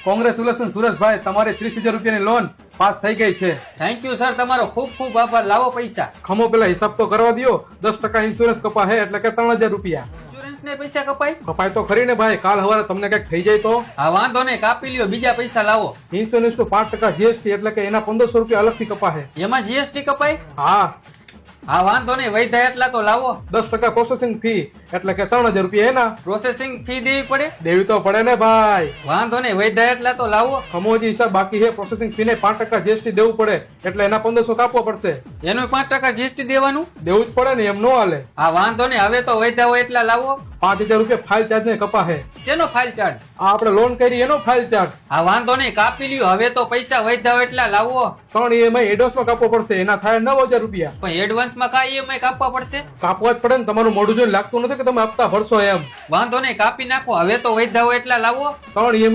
Congratulation Sureshbhai, તમારી 30,000 રૂપિયાની loan pass થઈ ગઈ છે. થેન્ક યુ સર, તમારો ખૂબ ખૂબ આભાર. લાવો પૈસા. ખમો પેલા હિસાબ તો કરવા દો. 10% ઇન્સ્યોરન્સ કપા હે એટલે કે 3,000 રૂપિયા. ઇન્સ્યોરન્સ ને પૈસા કપાય? કપાય તો ખરી ને ભાઈ, કાલ સવારે તમને કઈક થઈ જાય તો? હા વાંધો નહીં, કાપી લ્યો. બીજા પૈસા લાવો. ઇન્સ્યોરન્સ નું 5% જીએસટી એટલે કે એના 1,500 રૂપિયા અલગથી કપા હે. એમાં જીએસટી કપાય? હા. હા વાંધો નહીં, વૈધા એટલા તો લાવો. 10% પ્રોસેસિંગ ફી એટલે કે 3,000 રૂપિયા એના. પ્રોસેસિંગ ફી દેવી પડે? દેવી તો પડે ને ભાઈ. વાંધો નહીં, વૈધા એટલા તો લાવો. ખમોજી હિસાબ બાકી છે. પ્રોસેસિંગ ફી ને 5% જીએસટી દેવું પડે એટલે એના 1,500 કાપવો પડશે. એનું 5% જીએસટી દેવાનું? દેવું જ પડે ને, એમ નો હાલે. હા વાંધો નહીં, હવે તો વૈધા હોય એટલા લાવો. 5,000 રૂપિયા ફાઇલ ચાર્જ ને કપા હે. શેનો ફાઇલ ચાર્જ? આ આપણે લોન કરી એનો ફાઇલ ચાર્જ. હા વાંધો નહીં, કાપી લ્યો. હવે તો પૈસા વૈધા હોય એટલા લાવો. 3 EMI એડવાન્સ માં કાપવો પડશે, એના થાય 9,000 રૂપિયા. પણ એડવાન્સ માં કા ઈએમઆઈ કાપવા પડશે? કાપવા જ પડે ને, તમારું મોઢું જોઈને લાગતું નથી કે તમે હપ્તા ભરશો એમ. વાંધો નહીં, કાપી નાખો. હવે તો વૈધા હોય એટલા લાવો. 3 EMI